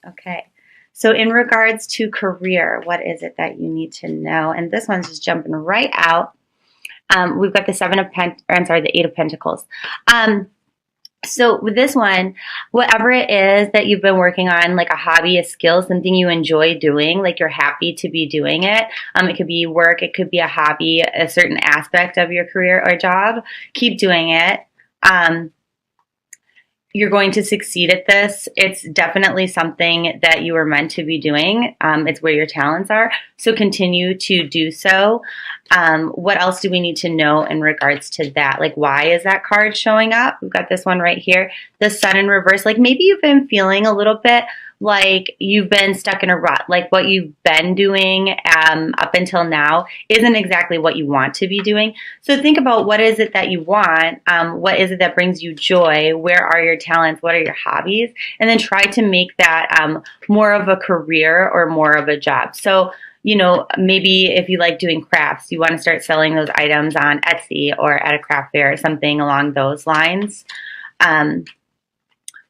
Okay. So in regards to career, what is it that you need to know? And this one's just jumping right out. We've got the the Eight of Pentacles. So with this one, whatever it is that you've been working on, like a hobby, a skill, something you enjoy doing, like you're happy to be doing it. It could be work, it could be a hobby, a certain aspect of your career or job. Keep doing it. You're going to succeed at this. It's definitely something that you were meant to be doing. It's where your talents are. So continue to do so. What else do we need to know in regards to that? Like, why is that card showing up? We've got this one right here. The Sun in reverse. Like, maybe you've been feeling a little bit like you've been stuck in a rut. Like what you've been doing up until now isn't exactly what you want to be doing. So think about, what is it that you want? What is it that brings you joy? Where are your talents? What are your hobbies? And then try to make that more of a career or more of a job. So, you know, maybe if you like doing crafts, you want to start selling those items on Etsy or at a craft fair or something along those lines.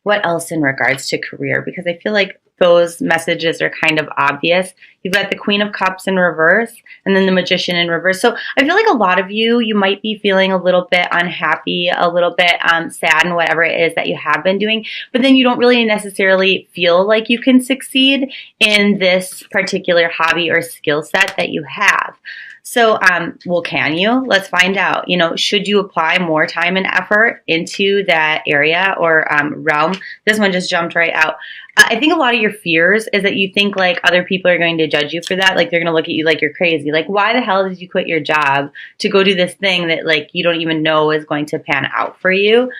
What else in regards to career? Because I feel like those messages are kind of obvious. You've got the Queen of Cups in reverse and then the Magician in reverse. So I feel like a lot of you might be feeling a little bit unhappy, a little bit sad in whatever it is that you have been doing, but then you don't really necessarily feel like you can succeed in this particular hobby or skill set that you have. So, well, can you? Let's find out. You know, should you apply more time and effort into that area or realm? This one just jumped right out. I think a lot of your fears is that you think like other people are going to judge you for that. Like they're going to look at you like you're crazy. Like, why the hell did you quit your job to go do this thing that like you don't even know is going to pan out for you?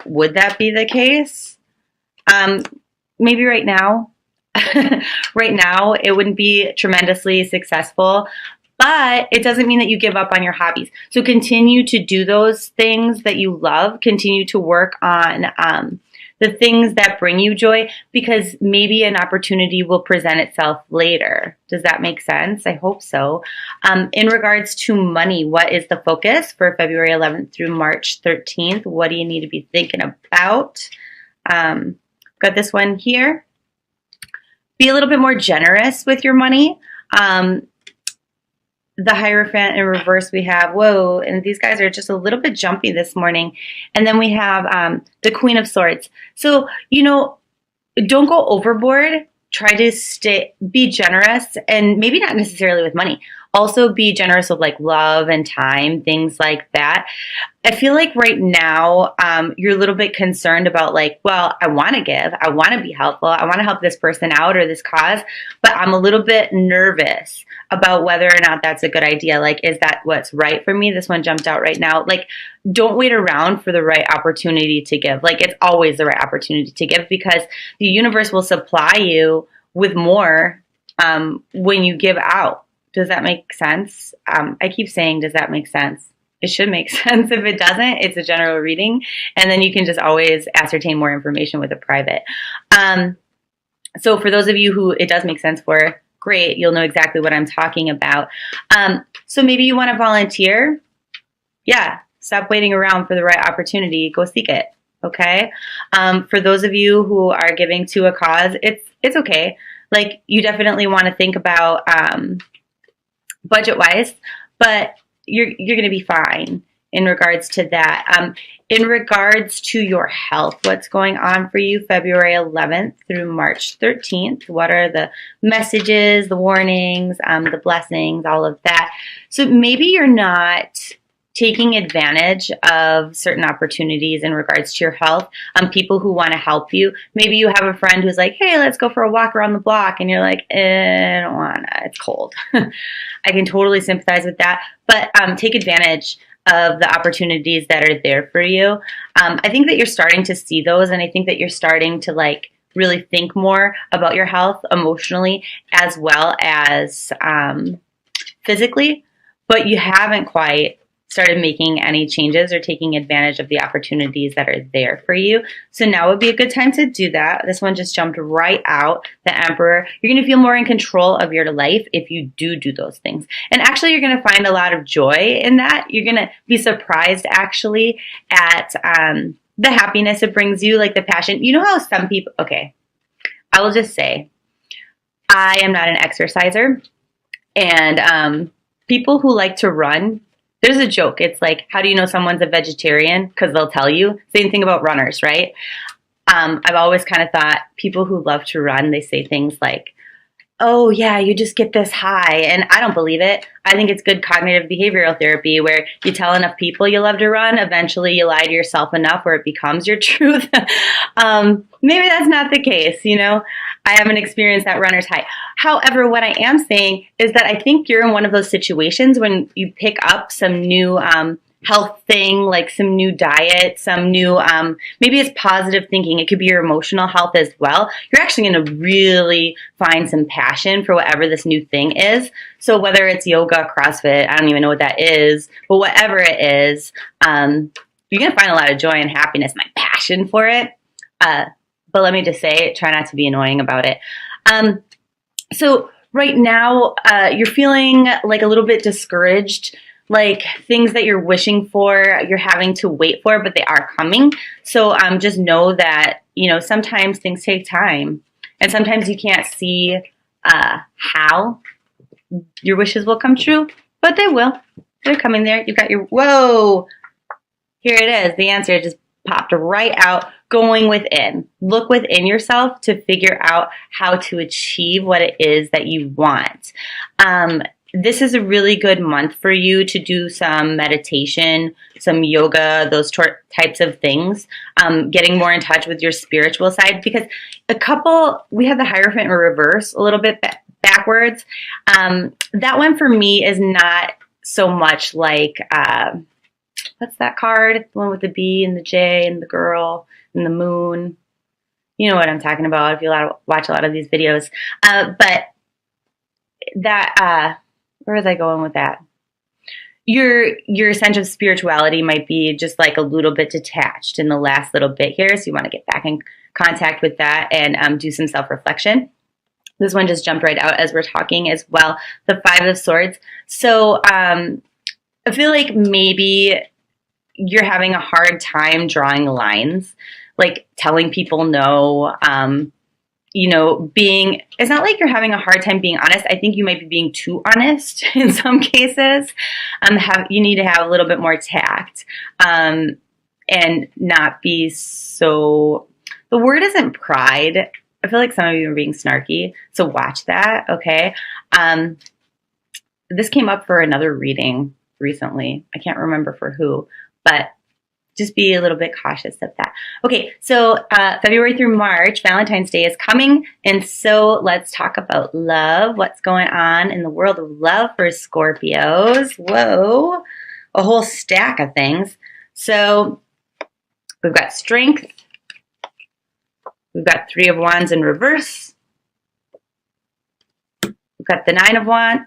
Would that be the case? Maybe right now. Right now, it wouldn't be tremendously successful. But it doesn't mean that you give up on your hobbies. So continue to do those things that you love. Continue to work on the things that bring you joy, because maybe an opportunity will present itself later. Does that make sense? I hope so. In regards to money, what is the focus for February 11th through March 13th? What do you need to be thinking about? Got this one here. Be a little bit more generous with your money. The Hierophant in reverse we have, whoa, and these guys are just a little bit jumpy this morning. And then we have the Queen of Swords. So, you know, don't go overboard. Try to be generous, and maybe not necessarily with money. Also be generous with like love and time, things like that. I feel like right now you're a little bit concerned about like, well, I want to give, I want to be helpful, I want to help this person out or this cause, but I'm a little bit nervous about whether or not that's a good idea. Like, is that what's right for me? This one jumped out right now. Like, don't wait around for the right opportunity to give. Like, it's always the right opportunity to give, because the universe will supply you with more when you give out. Does that make sense? I keep saying, does that make sense? It should make sense. If it doesn't, it's a general reading. And then you can just always ascertain more information with a private. So for those of you who it does make sense for, great, you'll know exactly what I'm talking about. So maybe you want to volunteer. Yeah, stop waiting around for the right opportunity. Go seek it. Okay. For those of you who are giving to a cause, it's okay. Like, you definitely want to think about budget-wise, but you're going to be fine in regards to that. In regards to your health, what's going on for you February 11th through March 13th? What are the messages, the warnings, the blessings, all of that? So maybe you're not taking advantage of certain opportunities in regards to your health, people who want to help you. Maybe you have a friend who's like, hey, let's go for a walk around the block. And you're like, I don't want to, it's cold. I can totally sympathize with that. But take advantage of the opportunities that are there for you. I think that you're starting to see those, and I think that you're starting to like really think more about your health emotionally as well as physically, but you haven't quite started making any changes or taking advantage of the opportunities that are there for you. So now would be a good time to do that. This one just jumped right out, the Emperor. You're going to feel more in control of your life if you do those things. And actually, you're going to find a lot of joy in that. You're going to be surprised actually at the happiness it brings you, like the passion. You know how some people, okay, I will just say, I am not an exerciser. And people who like to run, there's a joke. It's like, how do you know someone's a vegetarian? Because they'll tell you. Same thing about runners, right? I've always kind of thought people who love to run, they say things like, oh, yeah, you just get this high. And I don't believe it. I think it's good cognitive behavioral therapy where you tell enough people you love to run. Eventually, you lie to yourself enough where it becomes your truth. Maybe that's not the case. You know, I haven't experienced that runner's high. However, what I am saying is that I think you're in one of those situations when you pick up some new health thing, like some new diet, some new, maybe it's positive thinking. It could be your emotional health as well. You're actually going to really find some passion for whatever this new thing is. So whether it's yoga, CrossFit, I don't even know what that is, but whatever it is, you're going to find a lot of joy and happiness, my passion for it. But let me just say, try not to be annoying about it. So right now, you're feeling like a little bit discouraged, like things that you're wishing for, you're having to wait for, but they are coming. So just know that, you know, sometimes things take time and sometimes you can't see how your wishes will come true, but they will. They're coming there. You've got your, whoa, here it is. The answer just popped right out. Going within. Look within yourself to figure out how to achieve what it is that you want. This is a really good month for you to do some meditation, some yoga, those types of things, getting more in touch with your spiritual side, because we have the Hierophant in reverse, a little bit backwards. That one for me is not so much like, what's that card? The one with the B and the J and the girl and the moon. You know what I'm talking about if you watch a lot of these videos. But that, where was I going with that? Your sense of spirituality might be just like a little bit detached in the last little bit here. So you want to get back in contact with that and do some self-reflection. This one just jumped right out as we're talking as well. The Five of Swords. So I feel like maybe you're having a hard time drawing lines, like telling people no. You know, it's not like you're having a hard time being honest. I think you might be being too honest in some cases. You need to have a little bit more tact and not be so, the word isn't pride. I feel like some of you are being snarky. So watch that. Okay. This came up for another reading recently. I can't remember for who, but just be a little bit cautious of that. Okay, so February through March, Valentine's Day is coming. And so let's talk about love. What's going on in the world of love for Scorpios? Whoa, a whole stack of things. So we've got Strength. We've got Three of Wands in reverse. We've got the Nine of Wands.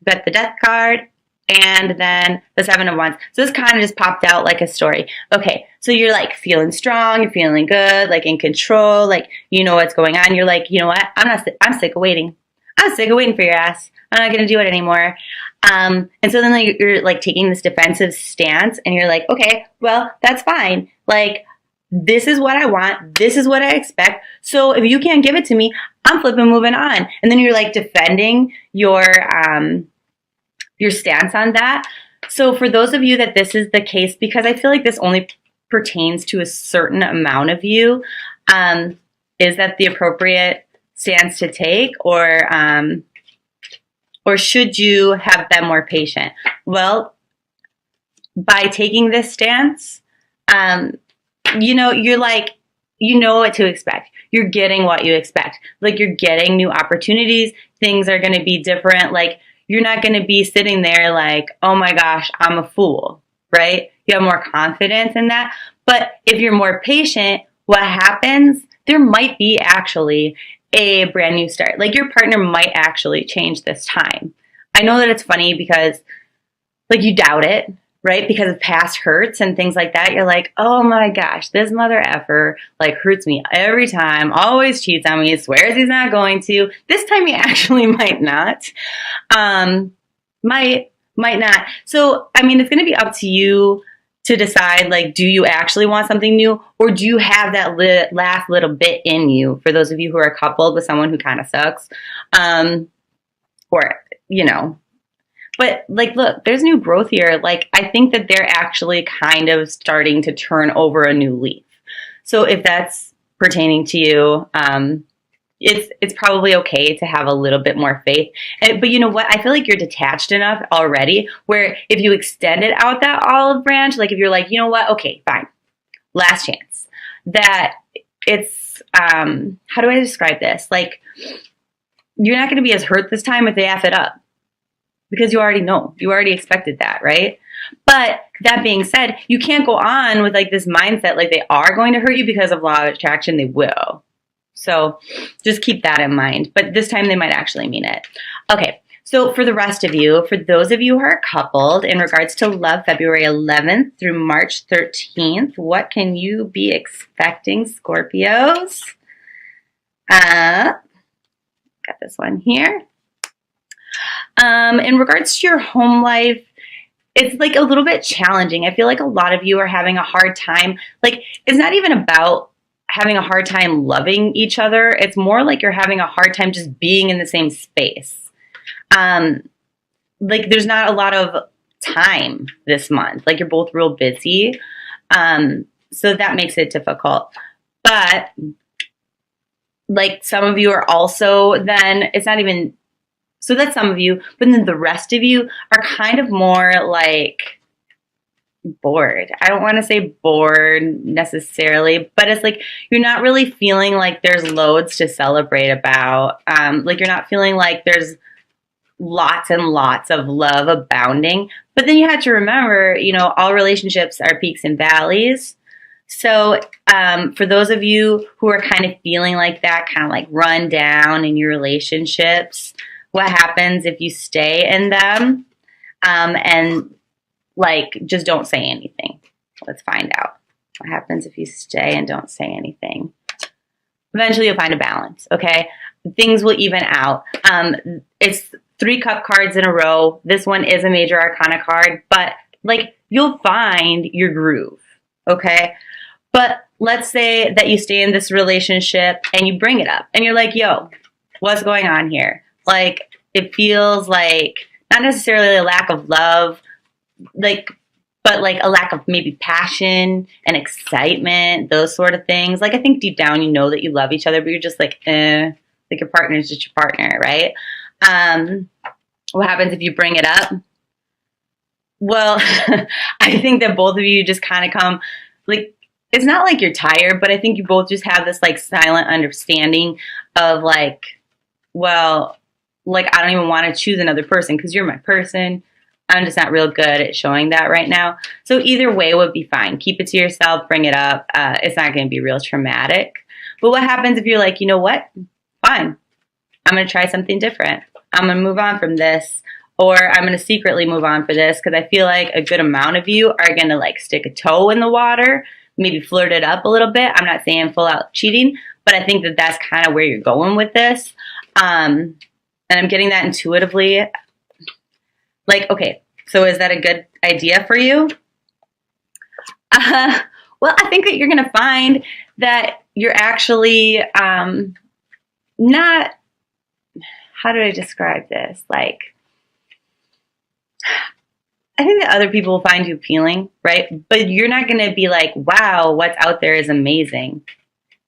We've got the Death card. And then the Seven of Wands. So this kind of just popped out like a story. Okay, so you're like feeling strong, you're feeling good, like in control, like you know what's going on. You're like, you know what? I'm sick of waiting. I'm sick of waiting for your ass. I'm not going to do it anymore. And so then like, you're like taking this defensive stance and you're like, okay, well, that's fine. Like, this is what I want. This is what I expect. So if you can't give it to me, I'm flipping moving on. And then you're like defending your stance on that. So for those of you that this is the case, because I feel like this only pertains to a certain amount of you, is that the appropriate stance to take, or should you have been more patient? Well, by taking this stance, you know, you're like, you know what to expect. You're getting what you expect. Like you're getting new opportunities. Things are going to be different. Like, you're not going to be sitting there like, oh my gosh, I'm a fool, right? You have more confidence in that. But if you're more patient, what happens? There might be actually a brand new start. Like your partner might actually change this time. I know that it's funny because like you doubt it, right? Because of past hurts and things like that. You're like, oh my gosh, this mother effer like hurts me every time, always cheats on me, swears he's not going to. This time he actually might not. Might not. So, I mean, it's going to be up to you to decide, like, do you actually want something new, or do you have that last little bit in you, for those of you who are coupled with someone who kind of sucks, or, you know, but like, look, there's new growth here. Like, I think that they're actually kind of starting to turn over a new leaf. So if that's pertaining to you, it's probably okay to have a little bit more faith. But you know what? I feel like you're detached enough already where if you extended out that olive branch, like if you're like, you know what? Okay, fine. Last chance. That it's, how do I describe this? Like, you're not going to be as hurt this time if they F it up, because you already know. You already expected that, right? But that being said, you can't go on with like this mindset like they are going to hurt you, because of law of attraction, they will. So just keep that in mind. But this time they might actually mean it. Okay, so for the rest of you, for those of you who are coupled, in regards to love, February 11th through March 13th, what can you be expecting, Scorpios? Got this one here. In regards to your home life, it's like a little bit challenging. I feel like a lot of you are having a hard time. Like, it's not even about having a hard time loving each other. It's more like you're having a hard time just being in the same space. Like, there's not a lot of time this month. Like, you're both real busy. So that makes it difficult. But like, some of you are also then, it's not even, so that's some of you, but then the rest of you are kind of more like bored. I don't want to say bored necessarily, but it's like you're not really feeling like there's loads to celebrate about. Like, you're not feeling like there's lots and lots of love abounding. But then you have to remember, you know, all relationships are peaks and valleys. So for those of you who are kind of feeling like that, kind of like run down in your relationships, what happens if you stay in them and like just don't say anything? Let's find out. What happens if you stay and don't say anything? Eventually you'll find a balance, okay? Things will even out. It's 3 cup cards in a row. This one is a major arcana card, but like, you'll find your groove, okay? But let's say that you stay in this relationship and you bring it up and you're like, yo, what's going on here? Like, it feels like not necessarily a lack of love, like, but like a lack of maybe passion and excitement, those sort of things. Like, I think deep down you know that you love each other, but you're just like, like your partner is just your partner, right? What happens if you bring it up? Well, I think that both of you just kind of come, like, it's not like you're tired, but I think you both just have this like silent understanding of like, well, like, I don't even want to choose another person because you're my person. I'm just not real good at showing that right now. So either way would be fine. Keep it to yourself, bring it up. It's not going to be real traumatic. But what happens if you're like, you know what? Fine. I'm going to try something different. I'm going to move on from this. Or I'm going to secretly move on for this, because I feel like a good amount of you are going to like stick a toe in the water, maybe flirt it up a little bit. I'm not saying full out cheating, but I think that that's kind of where you're going with this. And I'm getting that intuitively. Like, okay, so is that a good idea for you? Well, I think that you're going to find that you're actually not, how do I describe this? Like, I think that other people will find you appealing, right? But you're not going to be like, wow, what's out there is amazing.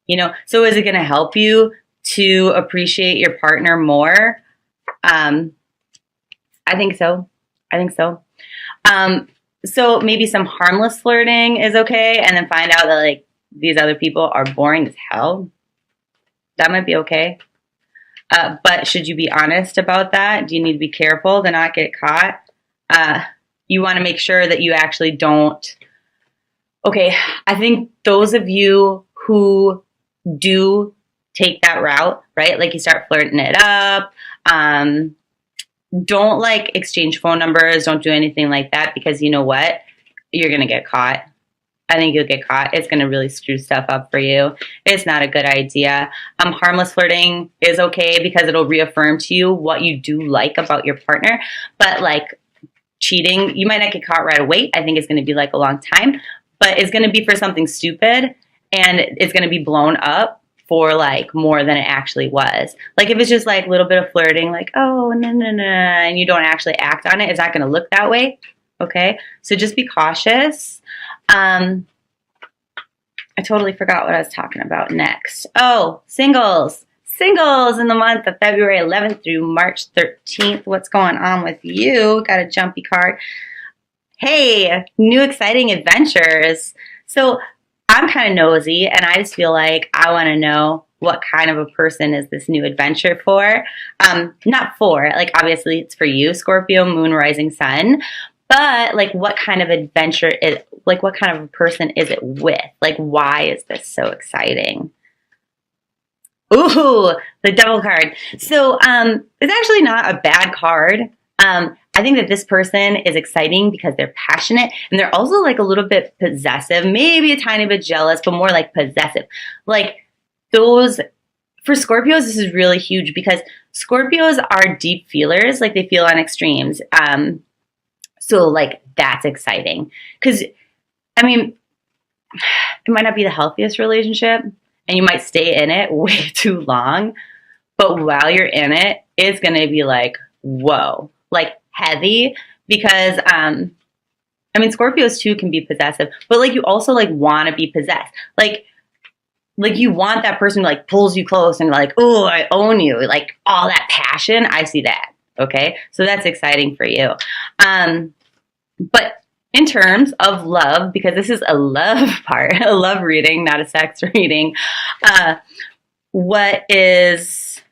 You know, so is it going to help you to appreciate your partner more? I think so. I think so. So maybe some harmless flirting is okay, and then find out that like these other people are boring as hell. That might be okay. But should you be honest about that? Do you need to be careful to not get caught? You want to make sure that you actually don't. Okay, I think those of you who do take that route, right? Like, you start flirting it up. Don't like exchange phone numbers. Don't do anything like that, because you know what? You're going to get caught. I think you'll get caught. It's going to really screw stuff up for you. It's not a good idea. Harmless flirting is okay because it'll reaffirm to you what you do like about your partner. But like, cheating. You might not get caught right away. I think it's going to be like a long time, but it's going to be for something stupid, and it's going to be blown up for like more than it actually was. Like if it's just like a little bit of flirting, like, oh, no, no, no, and you don't actually act on it, it's not going to look that way. Okay. So just be cautious. I totally forgot what I was talking about next. Oh, singles. Singles in the month of February 11th through March 13th. What's going on with you? Got a jumpy card. Hey, new exciting adventures. So I'm kind of nosy, and I just feel like I want to know what kind of a person is this new adventure for. Not for, like obviously it's for you, Scorpio, moon, rising, sun. But like what kind of adventure is, like what kind of a person is it with? Like why is this so exciting? Ooh, the Devil card. So it's actually not a bad card. I think that this person is exciting because they're passionate, and they're also like a little bit possessive, maybe a tiny bit jealous, but more like possessive. Like those, for Scorpios, this is really huge because Scorpios are deep feelers, like they feel on extremes. So like that's exciting because, I mean, it might not be the healthiest relationship, and you might stay in it way too long, but while you're in it, it's going to be like, whoa, like heavy, because I mean Scorpios too can be possessive, but like you also like want to be possessed, like you want that person to like pulls you close and like, oh, I own you, like all that passion. I see that. Okay, so that's exciting for you. But in terms of love, because this is a love part, a love reading, not a sex reading, what is,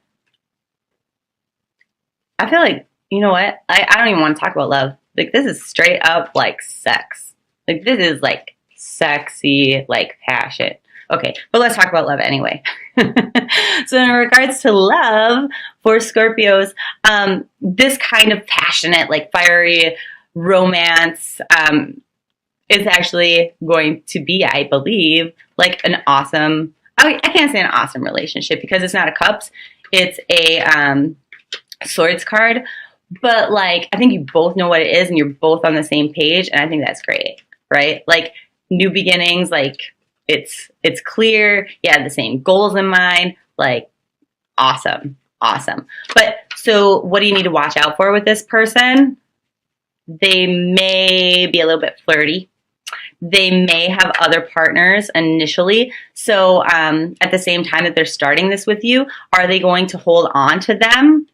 I feel like, you know what? I don't even want to talk about love. Like this is straight up like sex. Like this is like sexy, like passion. Okay, but let's talk about love anyway. So in regards to love for Scorpios, this kind of passionate, like fiery romance is actually going to be, I believe, like an awesome, I can't say an awesome relationship because it's not a cups, it's a swords card. But like, I think you both know what it is and you're both on the same page. And I think that's great, right? Like new beginnings, like it's clear. You have the same goals in mind. Like awesome. But so what do you need to watch out for with this person? They may be a little bit flirty. They may have other partners initially. So at the same time that they're starting this with you, are they going to hold on to them?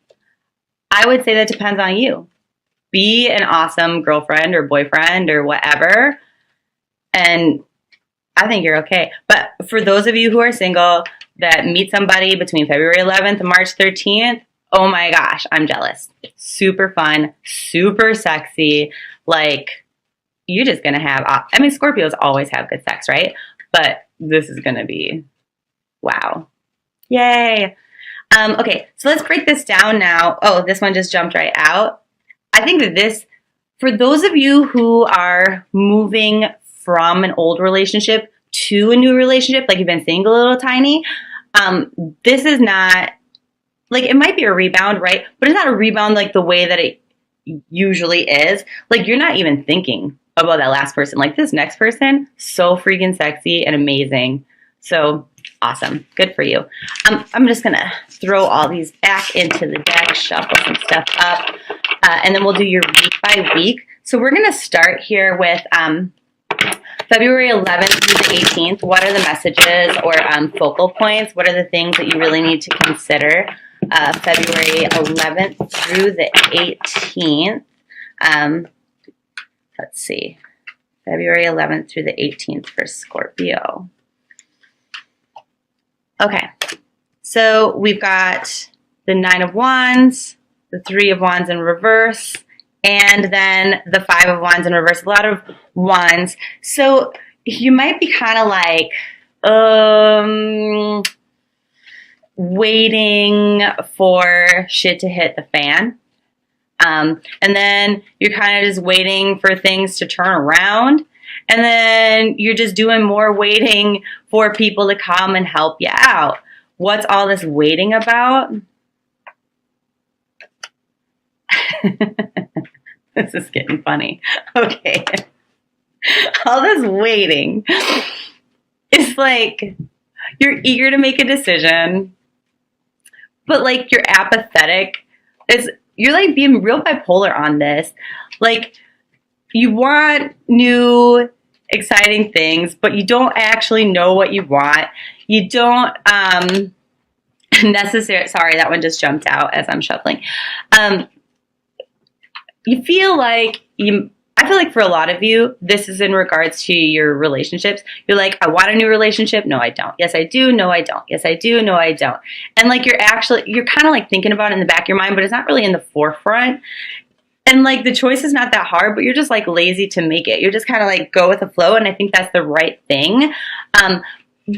I would say that depends on you. Be an awesome girlfriend or boyfriend or whatever, and I think you're okay. But for those of you who are single that meet somebody between February 11th and March 13th, oh my gosh, I'm jealous. Super fun, super sexy. Like, you're just going to have, I mean, Scorpios always have good sex, right? But this is going to be, wow. Yay. Okay, so let's break this down now. Oh, this one just jumped right out. I think that this, for those of you who are moving from an old relationship to a new relationship, like you've been single a little tiny, this is not, like it might be a rebound, right? But it's not a rebound like the way that it usually is. Like you're not even thinking about that last person. Like this next person, so freaking sexy and amazing. So awesome. Good for you. I'm just going to throw all these back into the deck, shuffle some stuff up, and then we'll do your week by week. So we're going to start here with February 11th through the 18th. What are the messages or focal points? What are the things that you really need to consider? February 11th through the 18th. Let's see. February 11th through the 18th for Scorpio. Okay, so we've got the 9 of Wands, the 3 of Wands in reverse, and then the 5 of Wands in reverse. A lot of Wands. So you might be kind of like waiting for shit to hit the fan. And then you're kind of just waiting for things to turn around. And then you're just doing more waiting for people to come and help you out. What's all this waiting about? This is getting funny. Okay. All this waiting. It's like you're eager to make a decision, but like you're apathetic. You're like being real bipolar on this. Like you want new exciting things, but you don't actually know what you want. You don't necessarily, sorry, that one just jumped out as I'm shuffling. You feel like I feel like for a lot of you, this is in regards to your relationships. You're like, I want a new relationship. No, I don't. Yes, I do. No, I don't. Yes, I do. No, I don't. And like you're kind of like thinking about it in the back of your mind, but it's not really in the forefront. And like the choice is not that hard, but you're just like lazy to make it. You're just kind of like go with the flow. And I think that's the right thing.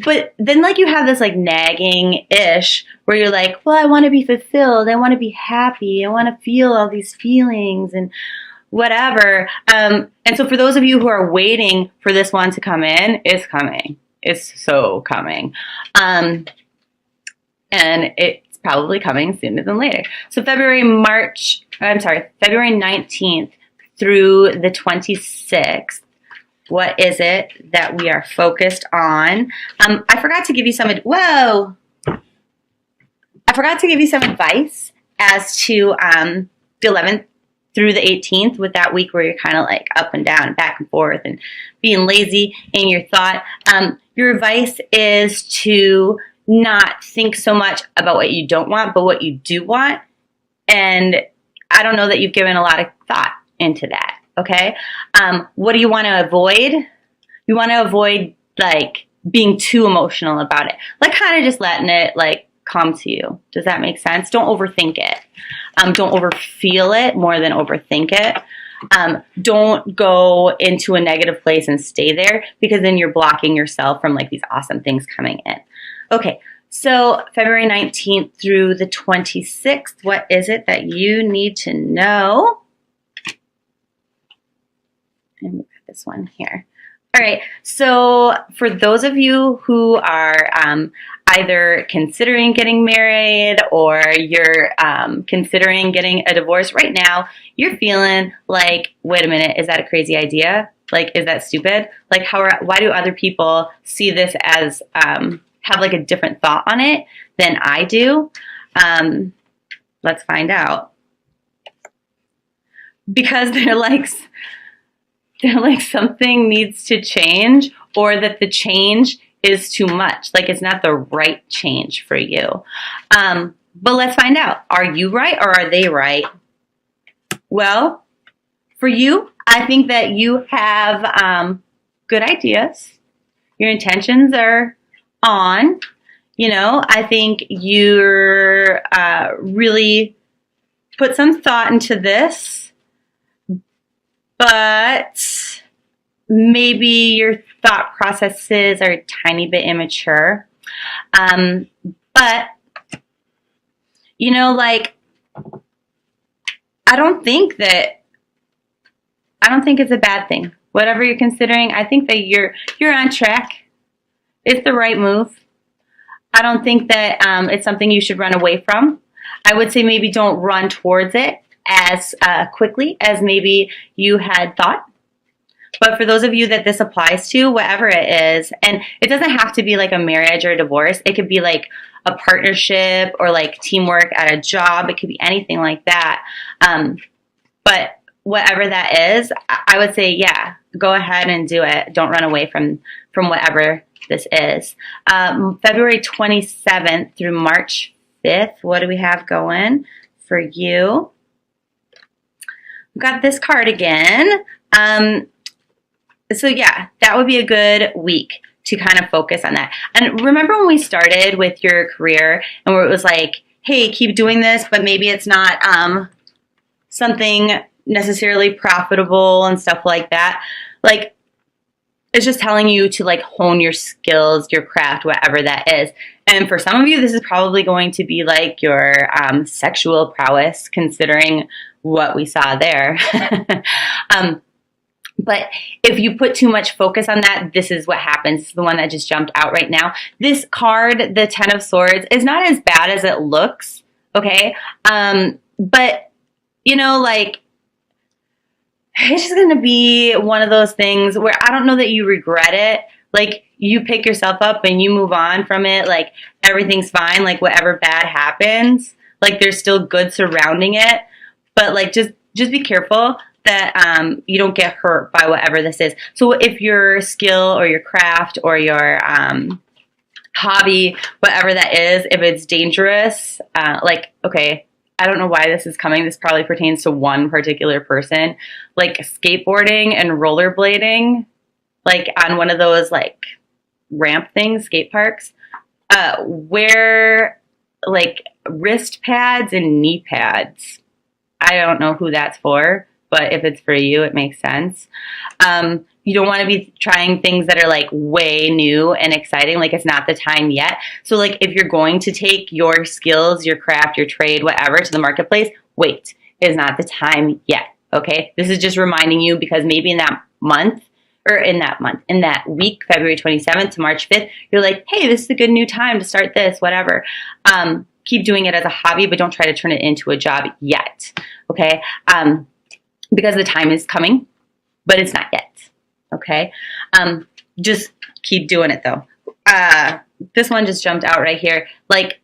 But then like you have this like nagging ish where you're like, well, I want to be fulfilled. I want to be happy. I want to feel all these feelings and whatever. And so for those of you who are waiting for this one to come in, it's coming. It's so coming. And it's probably coming sooner than later. So February 19th through the 26th. What is it that we are focused on? I forgot to give you some advice as to the 11th through the 18th with that week where you're kind of like up and down and back and forth and being lazy in your thought. Your advice is to not think so much about what you don't want, but what you do want. And I don't know that you've given a lot of thought into that. Okay. What do you want to avoid? You want to avoid like being too emotional about it. Like kind of just letting it like come to you. Does that make sense? Don't overthink it. Don't overfeel it more than overthink it. Don't go into a negative place and stay there because then you're blocking yourself from like these awesome things coming in. Okay. So February 19th through the 26th, what is it that you need to know? And we've got this one here. All right. So for those of you who are either considering getting married or you're considering getting a divorce right now, you're feeling like, wait a minute, is that a crazy idea? Like, is that stupid? Like, why do other people see this as, have like a different thought on it than I do? Let's find out. Because they're like something needs to change or that the change is too much. Like it's not the right change for you. But let's find out. Are you right or are they right? Well, for you, I think that you have good ideas. Your intentions are on. You know, I think you're really put some thought into this. But maybe your thought processes are a tiny bit immature. But, you know, like, I don't think it's a bad thing. Whatever you're considering, I think that you're on track. It's the right move. I don't think that it's something you should run away from. I would say maybe don't run towards it as quickly as maybe you had thought. But for those of you that this applies to, whatever it is, and it doesn't have to be like a marriage or a divorce. It could be like a partnership or like teamwork at a job. It could be anything like that. But whatever that is, I would say, yeah, go ahead and do it. Don't run away from whatever this is. February 27th through March 5th, what do we have going for you? We've got this card again. So yeah, that would be a good week to kind of focus on that. And remember when we started with your career and where it was like, hey, keep doing this, but maybe it's not something necessarily profitable and stuff like that. Like, it's just telling you to like hone your skills, your craft, whatever that is. And for some of you, this is probably going to be like your sexual prowess, considering what we saw there. But if you put too much focus on that, this is what happens. This is the one that just jumped out right now. This card, the 10 of Swords, is not as bad as it looks, okay? But, you know, like, it's just going to be one of those things where I don't know that you regret it. Like, you pick yourself up and you move on from it. Like, everything's fine. Like, whatever bad happens, like, there's still good surrounding it. But, like, just be careful that you don't get hurt by whatever this is. So if your skill or your craft or your hobby, whatever that is, if it's dangerous, like, okay, I don't know why this is coming. This probably pertains to one particular person, like skateboarding and rollerblading, like on one of those like ramp things, skate parks, wear like wrist pads and knee pads. I don't know who that's for, but if it's for you, it makes sense. You don't want to be trying things that are like way new and exciting. Like, it's not the time yet. So like, if you're going to take your skills, your craft, your trade, whatever to the marketplace, wait, it is not the time yet. Okay. This is just reminding you because maybe in that month or in that week, February 27th to March 5th, you're like, hey, this is a good new time to start this, whatever. Keep doing it as a hobby, but don't try to turn it into a job yet. Okay. Because the time is coming, but it's not yet. Okay. Just keep doing it though. This one just jumped out right here. Like,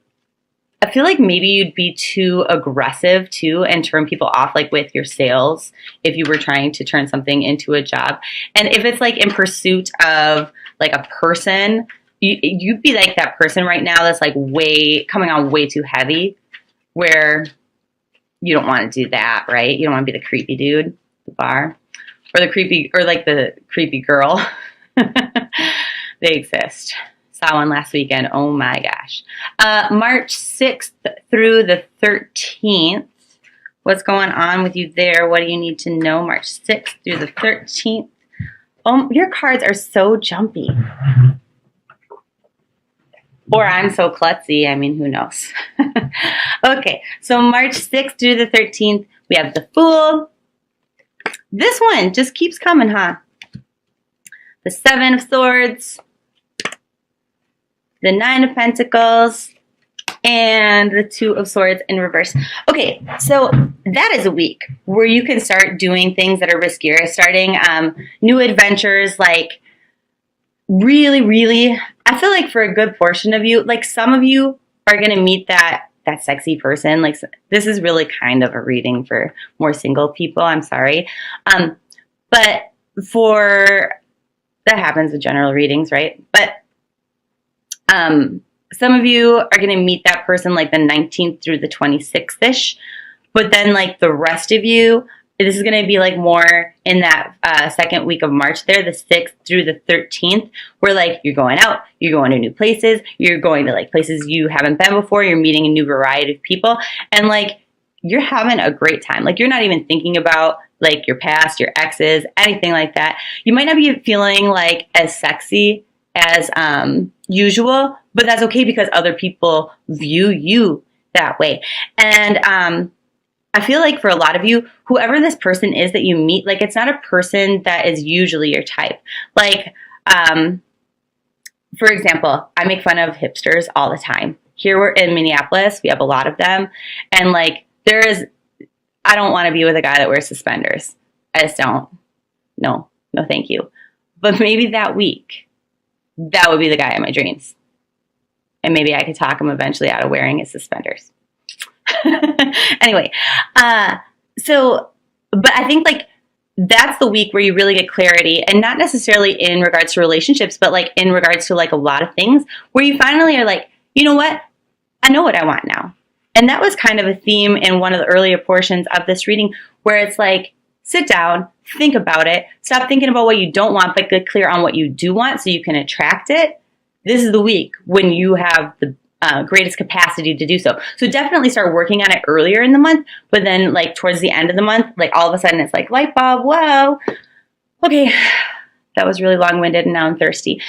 I feel like maybe you'd be too aggressive too and turn people off like with your sales if you were trying to turn something into a job. And if it's like in pursuit of like a person, you'd be like that person right now that's like coming on way too heavy, where you don't want to do that, right? You don't want to be the creepy dude at the bar. Or the creepy girl. They exist. Saw one last weekend. Oh my gosh. March 6th through the 13th. What's going on with you there? What do you need to know? March 6th through the 13th. Oh, your cards are so jumpy. Or I'm so klutzy. I mean, who knows? Okay, so March 6th through the 13th, we have the Fool. This one just keeps coming, huh? The Seven of Swords, the Nine of Pentacles, and the Two of Swords in reverse. Okay, so that is a week where you can start doing things that are riskier, starting new adventures, like really, really, I feel like for a good portion of you, like some of you are going to meet that sexy person. Like, this is really kind of a reading for more single people. I'm sorry. But that happens with general readings, right? But some of you are going to meet that person like the 19th through the 26th-ish. But then like the rest of you, this is going to be like more in that second week of March there, the 6th through the 13th, where like you're going out, you're going to new places, you're going to like places you haven't been before, you're meeting a new variety of people, and like you're having a great time. Like, you're not even thinking about like your past, your exes, anything like that. You might not be feeling like as sexy as usual, but that's okay because other people view you that way. And I feel like for a lot of you, whoever this person is that you meet, like, it's not a person that is usually your type. Like, for example, I make fun of hipsters all the time. Here we're in Minneapolis, we have a lot of them. And like, I don't want to be with a guy that wears suspenders. I just don't. No, thank you. But maybe that week, that would be the guy in my dreams. And maybe I could talk him eventually out of wearing his suspenders. Anyway, but I think like that's the week where you really get clarity, and not necessarily in regards to relationships, but like in regards to like a lot of things where you finally are like, you know what? I know what I want now. And that was kind of a theme in one of the earlier portions of this reading, where it's like, sit down, think about it, stop thinking about what you don't want, but get clear on what you do want so you can attract it. This is the week when you have the greatest capacity to do so. So definitely start working on it earlier in the month, but then like towards the end of the month, like all of a sudden it's like light bulb, whoa. Okay, that was really long-winded and now I'm thirsty.